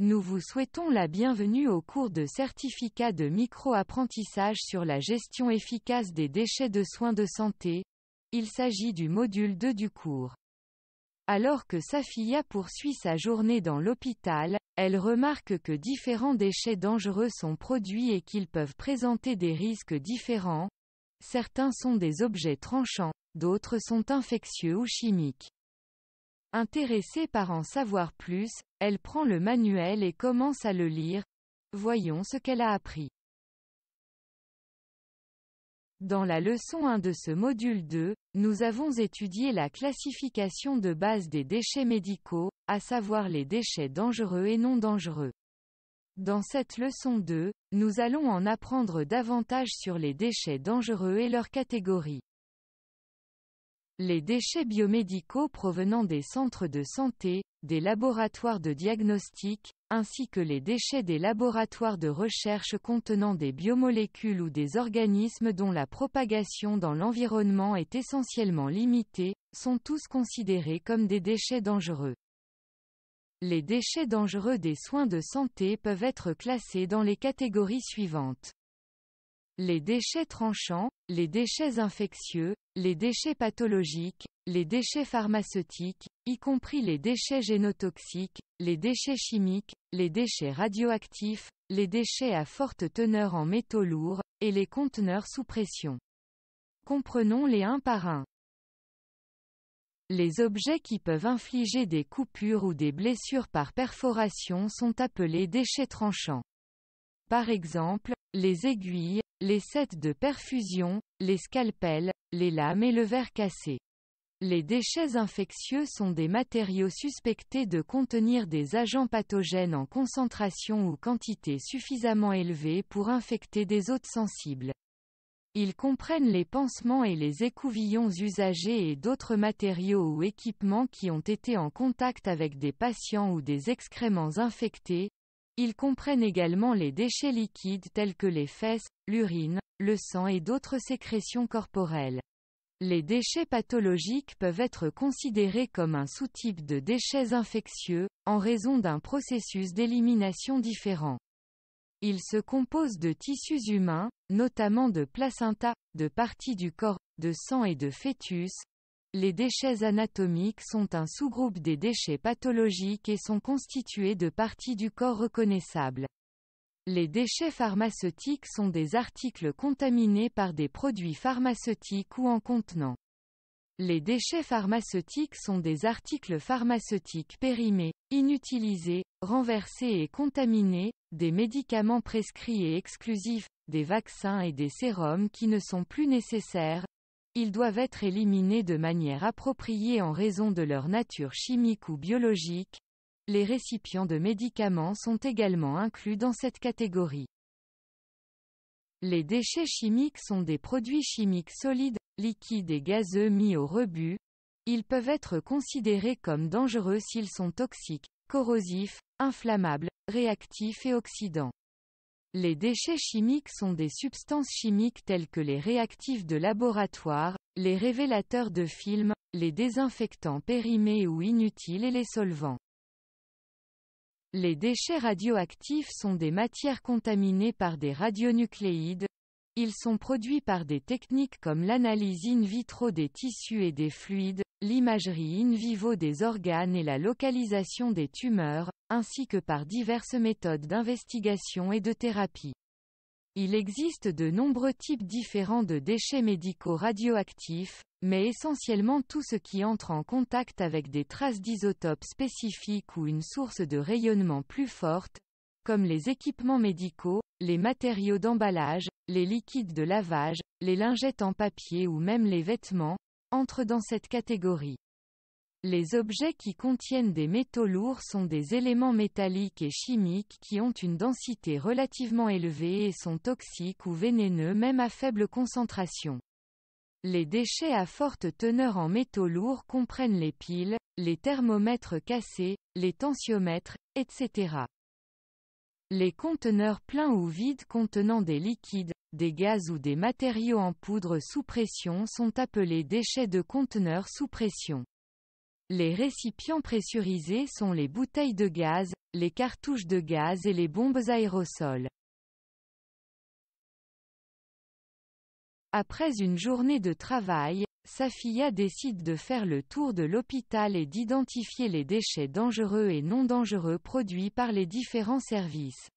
Nous vous souhaitons la bienvenue au cours de certificat de micro-apprentissage sur la gestion efficace des déchets de soins de santé. Il s'agit du module 2 du cours. Alors que Safiya poursuit sa journée dans l'hôpital, elle remarque que différents déchets dangereux sont produits et qu'ils peuvent présenter des risques différents. Certains sont des objets tranchants, d'autres sont infectieux ou chimiques. Intéressée par en savoir plus, elle prend le manuel et commence à le lire. Voyons ce qu'elle a appris. Dans la leçon 1 de ce module 2, nous avons étudié la classification de base des déchets médicaux, à savoir les déchets dangereux et non dangereux. Dans cette leçon 2, nous allons en apprendre davantage sur les déchets dangereux et leurs catégories. Les déchets biomédicaux provenant des centres de santé, des laboratoires de diagnostic, ainsi que les déchets des laboratoires de recherche contenant des biomolécules ou des organismes dont la propagation dans l'environnement est essentiellement limitée, sont tous considérés comme des déchets dangereux. Les déchets dangereux des soins de santé peuvent être classés dans les catégories suivantes. Les déchets tranchants, les déchets infectieux, les déchets pathologiques, les déchets pharmaceutiques, y compris les déchets génotoxiques, les déchets chimiques, les déchets radioactifs, les déchets à forte teneur en métaux lourds, et les conteneurs sous pression. Comprenons-les un par un. Les objets qui peuvent infliger des coupures ou des blessures par perforation sont appelés déchets tranchants. Par exemple, les aiguilles, les sets de perfusion, les scalpels, les lames et le verre cassé. Les déchets infectieux sont des matériaux suspectés de contenir des agents pathogènes en concentration ou quantité suffisamment élevée pour infecter des hôtes sensibles. Ils comprennent les pansements et les écouvillons usagés et d'autres matériaux ou équipements qui ont été en contact avec des patients ou des excréments infectés. Ils comprennent également les déchets liquides tels que les fesses, l'urine, le sang et d'autres sécrétions corporelles. Les déchets pathologiques peuvent être considérés comme un sous-type de déchets infectieux, en raison d'un processus d'élimination différent. Ils se composent de tissus humains, notamment de placenta, de parties du corps, de sang et de fœtus. Les déchets anatomiques sont un sous-groupe des déchets pathologiques et sont constitués de parties du corps reconnaissables. Les déchets pharmaceutiques sont des articles contaminés par des produits pharmaceutiques ou en contenant. Les déchets pharmaceutiques sont des articles pharmaceutiques périmés, inutilisés, renversés et contaminés, des médicaments prescrits et exclusifs, des vaccins et des sérums qui ne sont plus nécessaires. Ils doivent être éliminés de manière appropriée en raison de leur nature chimique ou biologique. Les récipients de médicaments sont également inclus dans cette catégorie. Les déchets chimiques sont des produits chimiques solides, liquides et gazeux mis au rebut. Ils peuvent être considérés comme dangereux s'ils sont toxiques, corrosifs, inflammables, réactifs et oxydants. Les déchets chimiques sont des substances chimiques telles que les réactifs de laboratoire, les révélateurs de films, les désinfectants périmés ou inutiles et les solvants. Les déchets radioactifs sont des matières contaminées par des radionucléides. Ils sont produits par des techniques comme l'analyse in vitro des tissus et des fluides, l'imagerie in vivo des organes et la localisation des tumeurs, ainsi que par diverses méthodes d'investigation et de thérapie. Il existe de nombreux types différents de déchets médicaux radioactifs, mais essentiellement tout ce qui entre en contact avec des traces d'isotopes spécifiques ou une source de rayonnement plus forte, comme les équipements médicaux, les matériaux d'emballage, les liquides de lavage, les lingettes en papier ou même les vêtements, entrent dans cette catégorie. Les objets qui contiennent des métaux lourds sont des éléments métalliques et chimiques qui ont une densité relativement élevée et sont toxiques ou vénéneux même à faible concentration. Les déchets à forte teneur en métaux lourds comprennent les piles, les thermomètres cassés, les tensiomètres, etc. Les conteneurs pleins ou vides contenant des liquides, des gaz ou des matériaux en poudre sous pression sont appelés déchets de conteneurs sous pression. Les récipients pressurisés sont les bouteilles de gaz, les cartouches de gaz et les bombes aérosols. Après une journée de travail, Safiya décide de faire le tour de l'hôpital et d'identifier les déchets dangereux et non dangereux produits par les différents services.